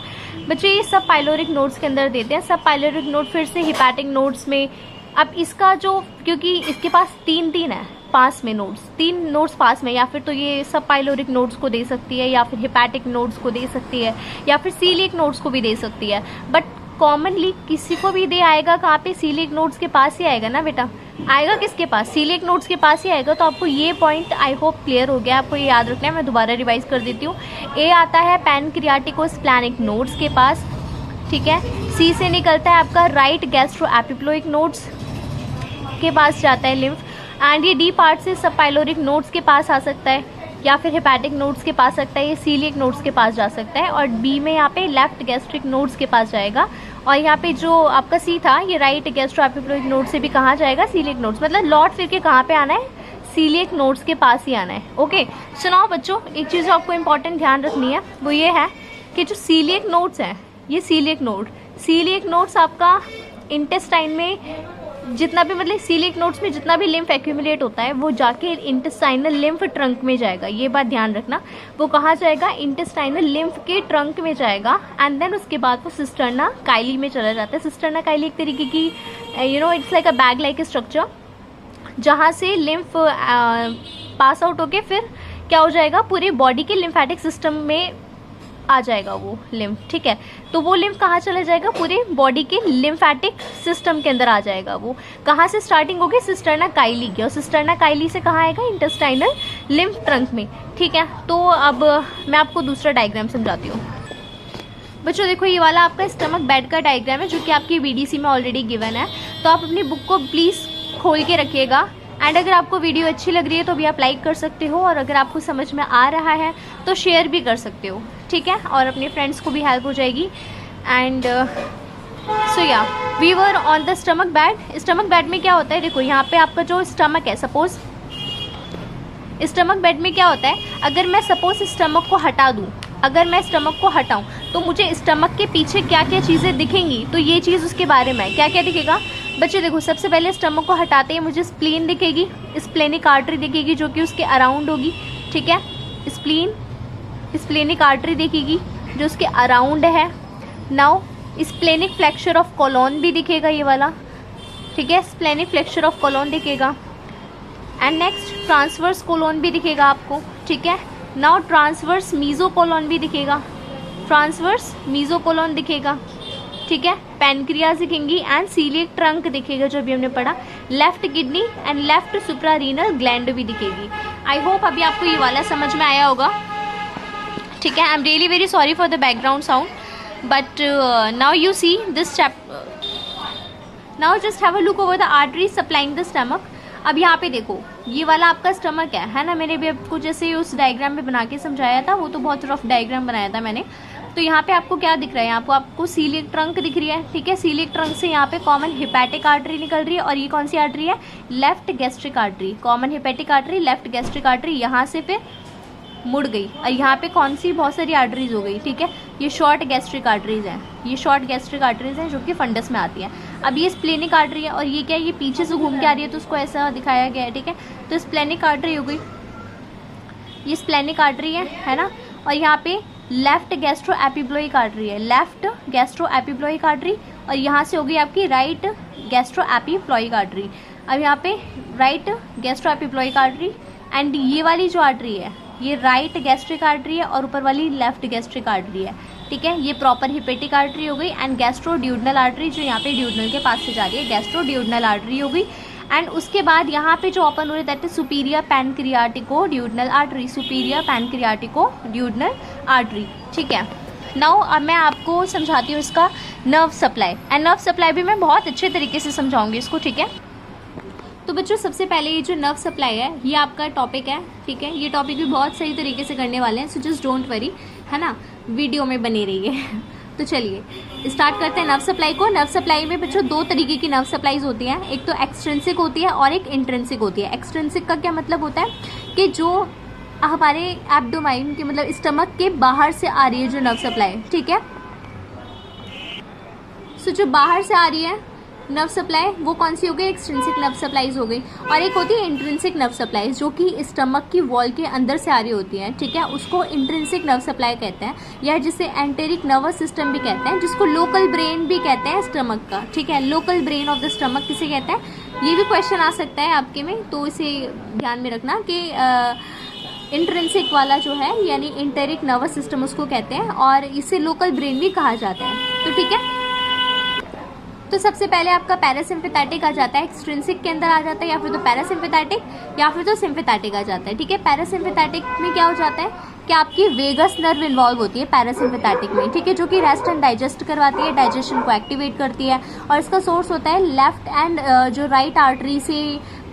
बच्चों ये सब पाइलोरिक नोड्स के अंदर देते हैं। सब पाइलोरिक नोड फिर से हिपैटिक नोड्स में, अब इसका जो क्योंकि इसके पास तीन है पास में नोड्स, 3 नोड्स पास में, या फिर तो ये सब पाइलोरिक नोड्स को दे सकती है या फिर हिपैटिक नोड्स को दे सकती है या फिर सीलिएक नोड्स को भी दे सकती है। बट कॉमनली किसी को भी दे आएगा कहाँ पे, सीलिएक नोड्स के पास ही आएगा ना बेटा, आएगा किसके पास, सीलिएक नोड्स के पास ही आएगा। तो आपको ये पॉइंट आई होप क्लियर हो गया, आपको ये याद रखना है, मैं दोबारा रिवाइज कर देती हूँ। ए आता है पैनक्रियाटिको स्प्लेनिक नोड्स के पास, ठीक है। सी से निकलता है आपका राइट गैस्ट्रो एपिप्लोइक नोड्स के पास जाता है लिम्फ एंड ये डी पार्ट से सब पाइलोरिक नोड्स के पास आ सकता है या फिर हेपेटिक नोड्स के पास सकता है, ये सीलिएक नोड्स के पास जा सकता है। और बी में यहाँ पे लेफ्ट गैस्ट्रिक नोड्स के पास जाएगा। और यहाँ पे जो आपका सी था ये राइट गैस्ट्रो एपिप्लोइक नोड से भी कहाँ जाएगा, सीलिएक नोड्स। मतलब लौट फिर के कहाँ पे आना है, सीलिएक नोड्स के पास ही आना है। ओके सुनाओ बच्चों, एक चीज़ जो आपको इंपॉर्टेंट ध्यान रखनी है वो ये है कि जो सीलिएक नोड्स हैं, ये सीलिएक नोड्स आपका इंटेस्टाइन में जितना भी, मतलब सीलिएक नोड्स में जितना भी लिम्फ एक्यूमुलेट होता है वो जाके इंटेस्टाइनल लिम्फ ट्रंक में जाएगा। ये बात ध्यान रखना, वो कहाँ जाएगा, इंटेस्टाइनल लिम्फ के ट्रंक में जाएगा। एंड देन उसके बाद वो सिस्टर्ना काइली में चला जाता है। सिस्टर्ना काइली एक तरीके की it's like a bag like structure, जहाँ से लिम्फ पास आउट होके फिर क्या हो जाएगा, पूरे बॉडी के लिम्फेटिक सिस्टम में आ जाएगा वो लिम्फ। ठीक है, तो वो लिम्फ कहाँ चला जाएगा, पूरे बॉडी के लिम्फेटिक सिस्टम के अंदर आ जाएगा। वो कहाँ से स्टार्टिंग होगी, सिस्टर्ना काइली की, और सिस्टर्ना काइली से कहाँ आएगा, इंटेस्टाइनल लिम्फ ट्रंक में। ठीक है, तो अब मैं आपको दूसरा डायग्राम समझाती हूँ। बच्चों देखो, ये वाला आपका स्टमक बेड का डायग्राम है जो कि आपकी बीडीसी में ऑलरेडी गिवन है। तो आप अपनी बुक को प्लीज़ खोल के रखिएगा। एंड अगर आपको वीडियो अच्छी लग रही है तो भी आप लाइक कर सकते हो, और अगर आपको समझ में आ रहा है तो शेयर भी कर सकते हो। ठीक है, और अपने फ्रेंड्स को भी हेल्प हो जाएगी। एंड सो या we were on the stomach bed. Stomach bed में क्या होता है, देखो यहाँ पे आपका जो स्टमक है, सपोज स्टमक बेड में क्या होता है, अगर मैं सपोज स्टमक को हटा दूँ, अगर मैं स्टमक को हटाऊँ तो मुझे स्टमक के पीछे क्या क्या चीज़ें दिखेंगी, तो ये चीज़ उसके बारे में क्या क्या दिखेगा। बच्चे देखो, सबसे पहले स्टमक को हटाते ही मुझे स्प्लीन दिखेगी, स्प्लेनिक आर्टरी दिखेगी जो कि उसके अराउंड होगी। ठीक है, स्प्लेनिक आर्टरी दिखेगी जो उसके अराउंड है। Now splenic flexure of colon भी दिखेगा, ये वाला। ठीक है, स्प्लेनिक फ्लेक्चर ऑफ कोलोन दिखेगा। एंड नेक्स्ट ट्रांसवर्स कोलोन भी दिखेगा आपको। ठीक है, नाउ ट्रांसवर्स मीजोकोलोन भी दिखेगा, ट्रांसवर्स मीजोकोलोन दिखेगा। ठीक है, पैनक्रियाज दिखेंगी एंड सीलिएक ट्रंक दिखेगा जो अभी हमने पढ़ा। Left kidney and left suprarenal gland भी दिखेगी। आई होप अभी आपको ये वाला समझ में आया होगा। ठीक है, I am really very sorry for the background sound, but now you see this chapter. Now just have a look over the artery supplying the stomach. अब यहाँ पे देखो, ये वाला आपका स्टमक है ना। मैंने भी आपको जैसे उस डायग्राम में बना के समझाया था, वो तो बहुत रफ डायग्राम बनाया था मैंने। तो यहाँ पे आपको क्या दिख रहा है, यहाँ पे आपको सीलिएक ट्रंक दिख रही है। ठीक है, सीलिएक ट्रंक से यहाँ पे कॉमन हिपैटिक आर्टरी निकल रही है, और ये कौन सी आर्टरी है, left gastric artery. Common hepatic artery, left gastric artery यहाँ से फिर मुड़ गई, और यहाँ पे कौन सी बहुत सारी आर्टरीज हो गई। ठीक है, ये शॉर्ट गैस्ट्रिक आर्टरीज हैं, ये शॉर्ट गैस्ट्रिक आर्टरीज हैं जो कि फंडस में आती है। अब ये स्प्लेनिक आर्टरी है, और ये क्या है, ये पीछे से घूम के आ रही है, तो उसको ऐसा दिखाया गया है। ठीक है, तो स्प्लेनिक आर्टरी हो गई, ये स्प्लेनिक आर्टरी है ना। और यहाँ पे लेफ्ट गैस्ट्रो एपिप्लोइक आर्टरी है, लेफ्ट गैस्ट्रो एपिप्लोइक आर्टरी, और यहाँ से हो गई आपकी राइट गैस्ट्रो एपिप्लोइक आर्टरी। अब यहाँ पे right gastro epiploic artery, and ये वाली जो आर्टरी है ये राइट गैस्ट्रिक आर्टरी है, और ऊपर वाली लेफ्ट गैस्ट्रिक आर्टरी है। ठीक है, ये प्रॉपर हिपेटिक आर्टरी हो गई। एंड गैस्ट्रो ड्यूडनल आर्टरी जो यहाँ पे ड्यूडनल के पास से जा रही है, गैस्ट्रो ड्यूडनल आर्टरी हो गई। एंड उसके बाद यहाँ पे जो ओपन हो रही है that is superior pancreatico duodenal artery, superior pancreatico duodenal artery. ठीक है, नाउ अब मैं आपको समझाती हूँ इसका nerve supply. And nerve supply भी मैं बहुत अच्छे तरीके से समझाऊंगी इसको। ठीक है, तो बच्चों सबसे पहले ये जो नर्व सप्लाई है ये आपका टॉपिक है। ठीक है, ये टॉपिक भी बहुत सही तरीके से करने वाले हैं, सो जस्ट डोंट वरी, है ना, वीडियो में बने रहिए। तो चलिए स्टार्ट करते हैं नर्व सप्लाई को। नर्व सप्लाई में बच्चों दो तरीके की नर्व सप्लाईज होती हैं, एक तो एक्सट्रिंसिक होती है और एक इंट्रिंसिक होती है। एक्सट्रिंसिक का क्या मतलब होता है कि जो हमारे एब्डोमाइन के मतलब स्टमक के बाहर से आ रही है जो नर्व सप्लाई। ठीक है, सो जो बाहर से आ रही है नर्व सप्लाई वो कौन सी हो गई, एक्सट्रिंसिक नर्व सप्लाईज हो गई। और एक होती है इंट्रिंसिक नर्व सप्लाईज जो कि स्टमक की वॉल के अंदर से आ रही होती है। ठीक है, उसको इंट्रिंसिक नर्व सप्लाई कहते हैं, या जिसे एंटेरिक नर्वस सिस्टम भी कहते हैं, जिसको लोकल ब्रेन भी कहते हैं स्टमक का। ठीक है, local brain of the stomach किसे कहते हैं, ये भी क्वेश्चन आ सकता है आपके में, तो इसे ध्यान में रखना कि इंट्रिंसिक वाला जो है यानी एंटेरिक नर्वस सिस्टम उसको कहते हैं, और इसे लोकल ब्रेन भी कहा जाता है। तो ठीक है, तो सबसे पहले आपका पैरासिम्पैथेटिक आ जाता है, एक्सट्रिंसिक के अंदर आ जाता है, या फिर तो पैरासिम्पैथेटिक या फिर तो सिम्पैथेटिक आ जाता है। ठीक है, पैरासिम्पैथेटिक में क्या हो जाता है कि आपकी वेगस नर्व इन्वॉल्व होती है पैरासिम्पैथेटिक में। ठीक है, जो कि रेस्ट एंड डाइजेस्ट करवाती है, डाइजेशन को एक्टिवेट करती है, और इसका सोर्स होता है लेफ्ट एंड जो राइट आर्टरी से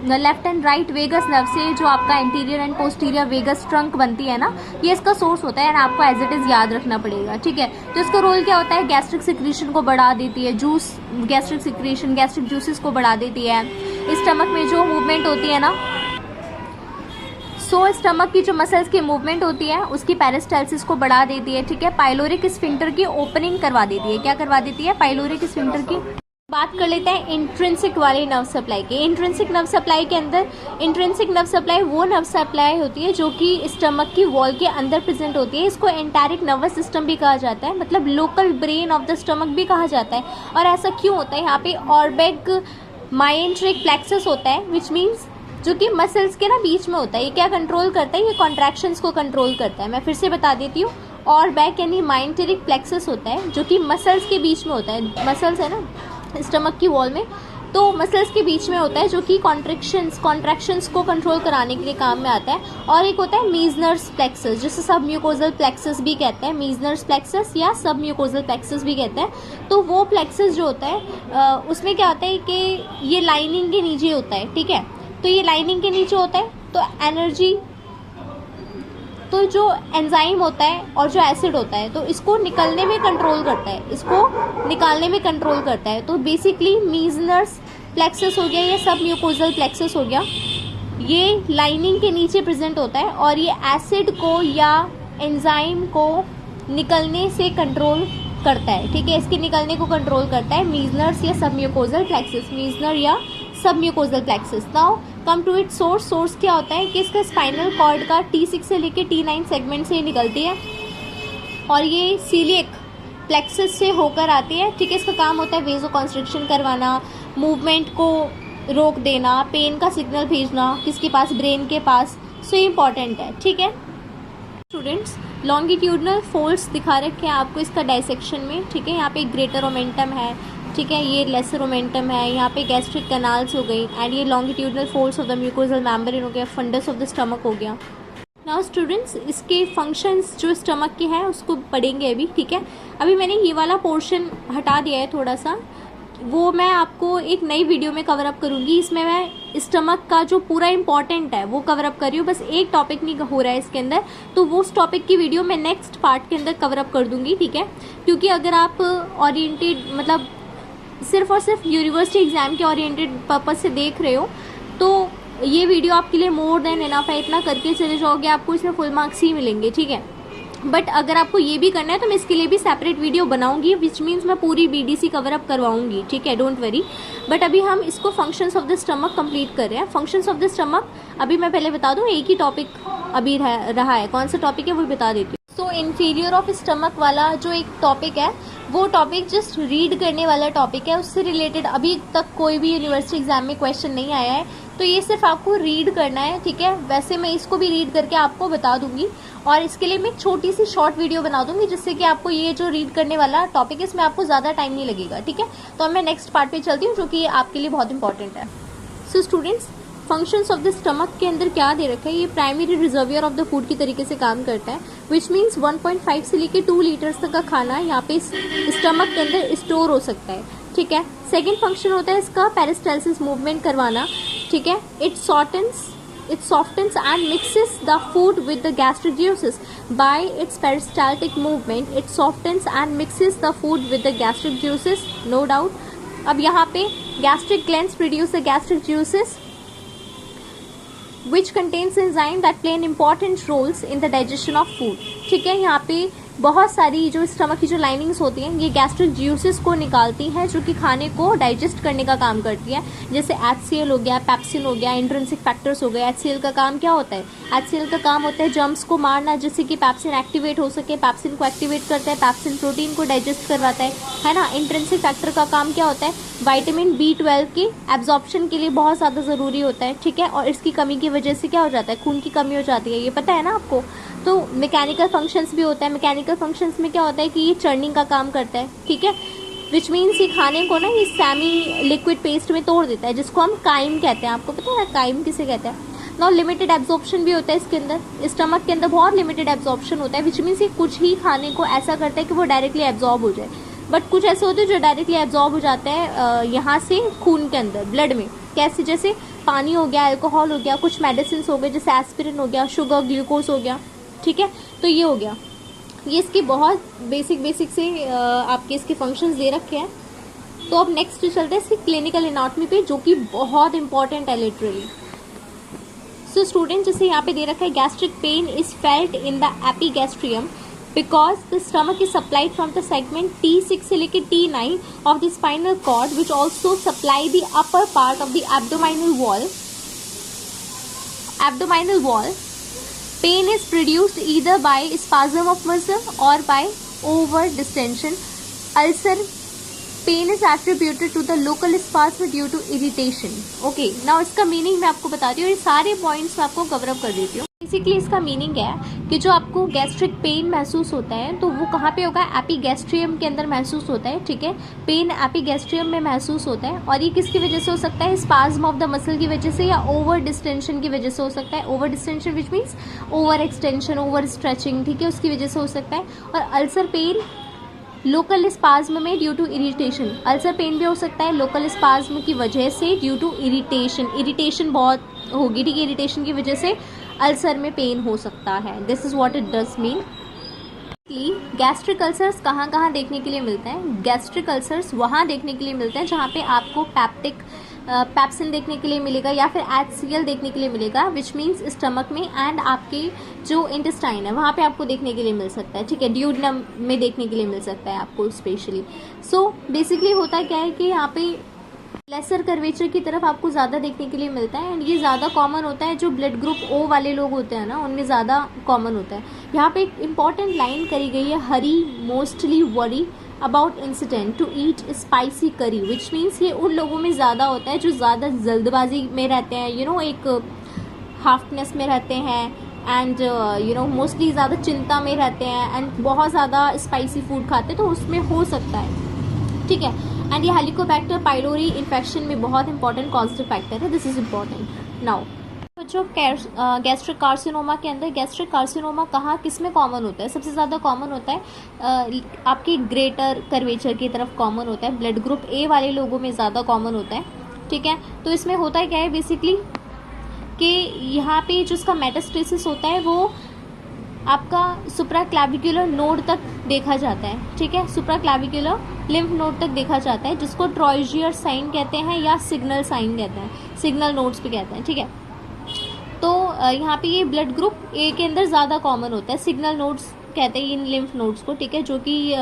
left and right vagus nerve से जो आपका interior and posterior vagus trunk बनती है ना, ये इसका सोर्स होता है एंड आपको एज इट इज़ याद रखना पड़ेगा, ठीक है। तो इसका रोल क्या होता है, गैस्ट्रिक सिक्रीशन को बढ़ा देती है, juice gastric secretion gastric juices को बढ़ा देती है। स्टमक में जो मूवमेंट होती है ना, स्टमक की जो मसल्स की मूवमेंट होती है उसकी पेरिस्टाल्सिस को बढ़ा देती है, ठीक है। पाइलोरिक स्फिंक्टर की ओपनिंग करवा देती है। क्या करवा देती है, पाइलोरिक स्फिंक्टर की। बात कर लेते हैं इंट्रिंसिक वाली नर्व सप्लाई की। इंट्रिंसिक नर्व सप्लाई के अंदर, इंट्रिंसिक नर्व सप्लाई वो नर्व सप्लाई होती है जो कि स्टमक की वॉल के अंदर प्रेजेंट होती है। इसको एंटेरिक नर्वस सिस्टम भी कहा जाता है, मतलब local brain of the stomach भी कहा जाता है। और ऐसा क्यों होता है, यहाँ पे ऑर्बेक माइंट्रिक प्लेक्सस होता है, विच मीन्स जो कि मसल्स के ना बीच में होता है। ये क्या कंट्रोल करता है, ये कॉन्ट्रैक्शंस को कंट्रोल करता है। मैं फिर से बता देती हूँ, ऑर्बेक यानी माइंट्रिक प्लेक्सस होता है जो कि मसल्स के बीच में होता है। मसल्स है ना स्टमक की वॉल में, तो मसल्स के बीच में होता है जो कि कॉन्ट्रैक्शंस को कंट्रोल कराने के लिए काम में आता है। और एक होता है मीजनर्स प्लेक्सस, जिसे सब म्यूकोजल प्लेक्सस भी कहते हैं, मीजनर्स प्लेक्सस या सब म्यूकोजल प्लेक्सस भी कहते हैं। तो वो प्लेक्सस जो होता है उसमें क्या होता है कि ये लाइनिंग के नीचे होता है, ठीक है। तो ये लाइनिंग के नीचे होता है, तो एनर्जी, तो जो एंजाइम होता है और जो एसिड होता है तो इसको निकलने में कंट्रोल करता है, इसको निकालने में कंट्रोल करता है। तो बेसिकली मीजनर्स प्लेक्सस हो गया, ये सब म्यूकोजल प्लेक्सस हो गया, ये लाइनिंग के नीचे प्रेजेंट होता है और ये एसिड को या एंजाइम को निकलने से कंट्रोल करता है, ठीक है। इसके निकलने को कंट्रोल करता है मीजनर्स या सब म्यूकोजल प्लेक्सस, मीजनर या sub mucosal plexus. Now come to it source. Source क्या होता है कि इसका स्पाइनल कॉर्ड का T6 से लेके T9 सेगमेंट से निकलती है और ये सीलियक प्लेक्सस से होकर आती है, ठीक है। इसका काम होता है वेजो कॉन्स्ट्रिक्शन करवाना, मूवमेंट को रोक देना, पेन का सिग्नल भेजना किसके पास, ब्रेन के पास। सो ये इंपॉर्टेंट है, ठीक है। स्टूडेंट्स, लॉन्गिट्यूडनल फोल्ड्स दिखा रखे हैं आपको इसका डायसेक्शन में, ठीक है। यहाँ पे ग्रेटर ओमेंटम है, ठीक है, ये लेसर ओमेंटम है, यहाँ पे गैस्ट्रिक कैनाल्स हो गई एंड ये longitudinal folds of the mucosal membrane हो गया, फंडस ऑफ द स्टमक हो गया। नाउ स्टूडेंट्स, इसके फंक्शंस जो स्टमक के हैं उसको पढ़ेंगे अभी, ठीक है। अभी मैंने ये वाला पोर्शन हटा दिया है थोड़ा सा, वो मैं आपको एक नई वीडियो में कवर अप करूँगी। इसमें मैं स्टमक का जो पूरा इंपॉर्टेंट है वो कवर अप कर रही हूँ, बस एक टॉपिक नहीं हो रहा है इसके अंदर, तो वो उस टॉपिक की वीडियो मैं नेक्स्ट पार्ट के अंदर कवर अप कर दूँगी, ठीक है। क्योंकि अगर आप ओरिएंटेड मतलब सिर्फ और सिर्फ यूनिवर्सिटी एग्जाम के ओरिएंटेड पर्पज से देख रहे हो तो ये वीडियो आपके लिए मोर देन इनफ है। इतना करके चले जाओगे आपको इसमें फुल मार्क्स ही मिलेंगे, ठीक है। बट अगर आपको ये भी करना है तो मैं इसके लिए भी सेपरेट वीडियो बनाऊंगी, विच मीन्स मैं पूरी BDC कवर अप करवाऊंगी, ठीक है, डोंट वरी। बट अभी हम इसको functions of the stomach complete कर रहे हैं। फंक्शंस ऑफ द स्टमक अभी मैं पहले बता दूं, एक ही टॉपिक अभी रहा है, कौन सा टॉपिक है वो बता देती हूँ। सो इंफीरियर ऑफ स्टमक वाला जो एक टॉपिक है वो टॉपिक जस्ट रीड करने वाला टॉपिक है, उससे रिलेटेड अभी तक कोई भी यूनिवर्सिटी एग्जाम में क्वेश्चन नहीं आया है, तो ये सिर्फ आपको रीड करना है, ठीक है। वैसे मैं इसको भी रीड करके आपको बता दूंगी और इसके लिए मैं एक छोटी सी शॉर्ट वीडियो बना दूंगी जिससे कि आपको ये जो रीड करने वाला टॉपिक है इसमें आपको ज़्यादा टाइम नहीं लगेगा, ठीक है। तो अब मैं नेक्स्ट पार्ट पे चलती हूँ जो कि आपके लिए बहुत इंपॉर्टेंट है। So students, functions of the stomach के अंदर क्या दे रखा है, ये primary reservoir of the food की तरीके से काम करता है, विच मीन्स 1.5 से लेके 2 लीटर्स तक का खाना यहाँ पे स्टमक के अंदर स्टोर हो सकता है, ठीक है। सेकेंड फंक्शन होता है इसका पेरिस्टाल्सिस मूवमेंट करवाना, ठीक है। It softens and mixes the food with the gastric juices by its peristaltic movement. It softens and mixes the food with the gastric juices, no doubt. अब यहाँ पे gastric glands produce the gastric juices which contains enzyme that play an important roles in the digestion of food, ठीक है। यहाँ पे बहुत सारी जो स्टमक की जो लाइनिंग्स होती हैं ये गैस्ट्रिक ज्यूसेस को निकालती हैं जो कि खाने को डाइजेस्ट करने का काम करती है, जैसे HCl हो गया, पैप्सिन हो गया, इंट्रिंसिक फैक्टर्स हो गए। HCl का काम क्या होता है, HCl का काम होता है जर्म्स को मारना जिससे कि पैप्सिन एक्टिवेट हो सके, पैप्सिन को एक्टिवेट करता है, पैप्सिन प्रोटीन को डाइजेस्ट करवाता है ना। इंट्रिंसिक फैक्टर का काम क्या होता है, विटामिन B12 के एब्जॉर्प्शन के लिए बहुत ज़्यादा ज़रूरी होता है, ठीक है। और इसकी कमी की वजह से क्या हो जाता है, खून की कमी हो जाती है, ये पता है ना आपको। तो मैकेनिकल फंक्शंस भी होता है, मैकेनिकल फंक्शंस में क्या होता है कि ये चर्निंग का काम करता है, ठीक है। विच मीन्स ये खाने को ना ये सेमी लिक्विड पेस्ट में तोड़ देता है जिसको हम काइम कहते हैं। आपको पता है ना काइम किसे कहते हैं। नाउ लिमिटेड एब्जॉर्प्शन भी होता है इसके अंदर, स्टमक के अंदर बहुत लिमिटेड एब्जॉर्प्शन होता है, विच मीन्स ये कुछ ही खाने को ऐसा करता है कि वो डायरेक्टली एब्जॉर्ब हो जाए, बट कुछ ऐसे होते हैं जो डायरेक्टली एब्जॉर्ब हो जाते हैं यहाँ से खून के अंदर, ब्लड में। कैसे, जैसे पानी हो गया, अल्कोहल हो गया, कुछ मेडिसिन हो गए जैसे एस्पिरिन हो गया, शुगर, ग्लूकोज हो गया, ठीक है। तो ये हो गया, ये इसकी बहुत बेसिक से आपके इसके फंक्शंस दे रखे हैं। तो अब नेक्स्ट चलते हैं इसकी क्लिनिकल एनाटॉमी पे, जो कि बहुत इंपॉर्टेंट है लिटरली। सो स्टूडेंट, जैसे यहाँ पे दे रखा है, gastric pain is felt in the epigastrium because the stomach is supplied from the segment T6 से लेके T9 of the spinal cord which also supply the upper part of the abdominal wall. Pain is produced either by spasm of muscle और by over distension. Ulcer pain is attributed to the local spasm due to irritation. Okay, now इसका meaning मैं आपको बताती हूँ, ये सारे points मैं आपको कवर अप कर देती हूँ। बेसिकली इसका मीनिंग है कि जो आपको गैस्ट्रिक पेन महसूस होता है तो वो कहाँ पे होगा, एपिगैस्ट्रियम के अंदर महसूस होता है, ठीक है। पेन एपिगैस्ट्रियम में महसूस होता है और ये किसकी वजह से हो सकता है, स्पाज्म ऑफ द मसल की वजह से या ओवर डिस्टेंशन की वजह से हो सकता है। Over distension which means over extension, over stretching, ठीक है, उसकी वजह से हो सकता है। और अल्सर पेन लोकल स्पाज्म में due to irritation, ulcer pain भी हो सकता है लोकल स्पाज्म की वजह से ड्यू टू इरिटेशन, इरिटेशन बहुत होगी, ठीक है, इरिटेशन की वजह से अल्सर में पेन हो सकता है। This is what it does mean. Gastric ulcers कहाँ कहाँ देखने के लिए मिलते हैं, गैस्ट्रिक अल्सर्स वहाँ देखने के लिए मिलते हैं जहाँ पे आपको पैप्सिन देखने के लिए मिलेगा या फिर HCl देखने के लिए मिलेगा, विच मीन्स स्टमक में एंड आपके जो इंटेस्टाइन है वहाँ पे आपको देखने के लिए मिल सकता है, ठीक है। ड्यूडेनम में देखने के लिए मिल सकता है आपको स्पेशली। सो बेसिकली होता क्या है कि यहाँ पे लेसर कर्वेचर की तरफ आपको ज़्यादा देखने के लिए मिलता है एंड ये ज़्यादा कॉमन होता है जो ब्लड ग्रुप O वाले लोग होते हैं ना, उनमें ज़्यादा कॉमन होता है। यहाँ पे एक इंपॉर्टेंट लाइन करी गई है, हरी mostly worry about incident to eat spicy curry, which means ये उन लोगों में ज़्यादा होता है जो ज़्यादा जल्दबाजी में रहते हैं, एक हाफ्टनेस में रहते हैं एंड मोस्टली ज़्यादा चिंता में रहते हैं एंड बहुत ज़्यादा स्पाइसी फूड खाते हैं, तो उसमें हो सकता है, ठीक है। एंड ये हेलिकोबैक्टर पाइलोरी इन्फेक्शन में बहुत इंपॉर्टेंट कॉजेटिव फैक्टर है। This is important. नाउ जो गैस्ट्रिक कार्सिनोमा के अंदर, गैस्ट्रिक कार्सिनोमा कहाँ किस में कॉमन होता है, सबसे ज़्यादा कॉमन होता है आपकी ग्रेटर कर्वेचर की तरफ कॉमन होता है, ब्लड ग्रुप A वाले लोगों में ज़्यादा कॉमन होता है, ठीक है। तो इसमें होता है क्या है बेसिकली कि यहाँ पे जो उसका मेटास्टेसिस होता है वो आपका सुप्राक्लैविकुलर नोड तक देखा जाता है, ठीक है, सुप्राक्लैविकुलर लिम्फ नोड तक देखा जाता है, जिसको ट्रॉयजियर साइन कहते हैं या सिग्नल साइन कहते हैं, सिग्नल नोड्स भी कहते हैं, ठीक है। तो यहाँ पे ये ब्लड ग्रुप A के अंदर ज़्यादा कॉमन होता है, सिग्नल नोड्स कहते हैं इन लिम्फ नोड्स को, ठीक है, जो कि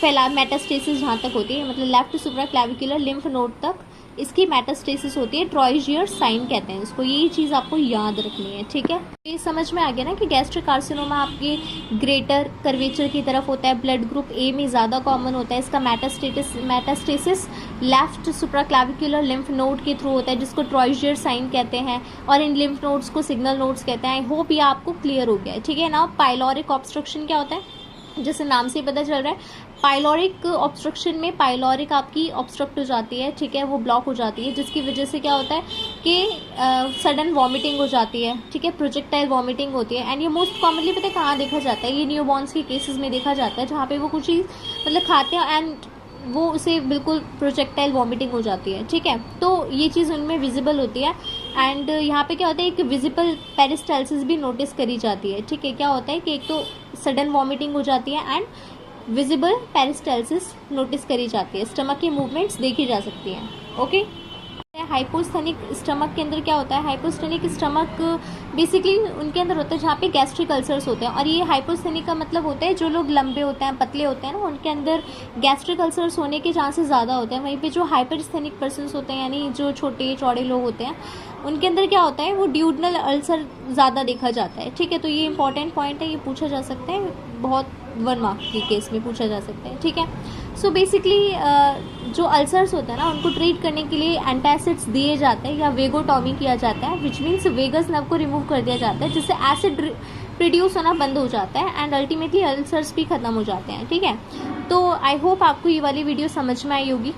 फैला मेटास्टेसिस जहाँ तक होती है, मतलब लेफ्ट सुप्राक्लैविकुलर लिम्फ नोड तक इसकी मेटास्टेसिस होती है, ट्रॉयजियर साइन कहते हैं इसको। यही चीज़ आपको याद रखनी है, ठीक है। ये समझ में आ गया ना कि गैस्ट्रिक कार्सिनोमा आपके ग्रेटर कर्वेचर की तरफ होता है, ब्लड ग्रुप A में ज़्यादा कॉमन होता है, इसका मेटास्टेसिस लेफ्ट सुप्राक्लैविकुलर लिम्फ नोड के थ्रू होता है, जिसको ट्रॉयजियर साइन कहते हैं, और इन लिम्फ नोड्स को सिग्नल नोड्स कहते हैं। आई होप ये आपको क्लियर हो गया है, ठीक है ना। पाइलोरिक ऑब्स्ट्रक्शन क्या होता है, जैसे नाम से पता चल रहा है, पाइलोरिक ऑब्स्ट्रक्शन में पाइलोरिक आपकी ऑब्स्ट्रक्ट हो जाती है, ठीक है, वो ब्लॉक हो जाती है, जिसकी वजह से क्या होता है कि सडन वॉमिटिंग हो जाती है, ठीक है, प्रोजेक्टाइल वॉमिटिंग होती है। एंड ये मोस्ट कॉमनली पता है कहाँ देखा जाता है, ये न्यूबॉर्न्स के केसेस में देखा जाता है, जहाँ पे वो कुछ चीज़ मतलब खाते हैं एंड वो उसे बिल्कुल प्रोजेक्टाइल वॉमिटिंग हो जाती है, ठीक है। तो ये चीज़ उनमें विजिबल होती है एंड यहाँ पे क्या होता है, एक विजिबल पेरिस्टाल्सिस भी नोटिस करी जाती है, ठीक है। क्या होता है कि एक तो सडन वॉमिटिंग हो जाती है एंड विजिबल पेरिस्टाल्सिस नोटिस करी जाती है, स्टमक की मूवमेंट्स देखी जा सकती हैं, ओके। हाइपोस्थेनिक स्टमक के अंदर क्या होता है, हाइपोस्थेनिक स्टमक बेसिकली उनके अंदर होता है जहाँ पे गैस्ट्रिक अल्सर्स होते हैं, और ये हाइपोस्थेनिक का मतलब होता है जो लोग लंबे होते हैं, पतले होते हैं ना, उनके अंदर गैस्ट्रिक अल्सर्स होने के चांसेस ज़्यादा होते हैं। वहीं पे जो हाइपरस्थेनिक पर्सन्स होते हैं, यानी जो छोटे चौड़े लोग होते हैं, उनके अंदर क्या होता है, वो ड्यूडनल अल्सर ज़्यादा देखा जाता है, ठीक है। तो ये इंपॉर्टेंट पॉइंट है, ये पूछा जा सकता है, बहुत 1 मार्क के केस में पूछा जा सकता है, ठीक है। सो बेसिकली जो अल्सर्स होते हैं ना, उनको ट्रीट करने के लिए एंटासिड्स दिए जाते हैं या वेगोटॉमी किया जाता है, विच मीन्स वेगस नर्व को रिमूव कर दिया जाता है, जिससे एसिड प्रोड्यूस होना बंद हो जाता है एंड अल्टीमेटली अल्सर्स भी ख़त्म हो जाते हैं, ठीक है। तो आई होप आपको ये वाली वीडियो समझ में आई होगी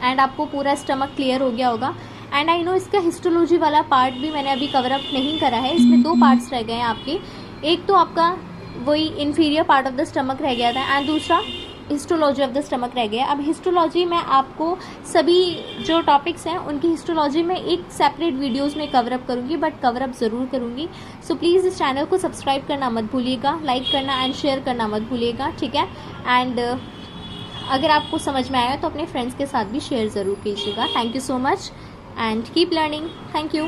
एंड आपको पूरा स्टमक क्लियर हो गया होगा। एंड आई नो इसका हिस्टोलॉजी वाला पार्ट भी मैंने अभी कवर अप नहीं करा है, इसमें 2 पार्ट्स रह गए हैं आपके। एक तो आपका वही inferior part of the stomach रह गया था एंड दूसरा हिस्टोलॉजी ऑफ द स्टमक रह गया। अब हिस्टोलॉजी मैं आपको सभी जो टॉपिक्स हैं उनकी हिस्टोलॉजी में एक सेपरेट वीडियोस में कवर अप करूँगी, बट कवर अप ज़रूर करूँगी। सो प्लीज़ इस चैनल को सब्सक्राइब करना मत भूलिएगा, लाइक करना एंड शेयर करना मत भूलिएगा, ठीक है। एंड अगर आपको समझ में आया तो अपने फ्रेंड्स के साथ भी शेयर ज़रूर कीजिएगा। Thank you so much and keep learning. Thank you.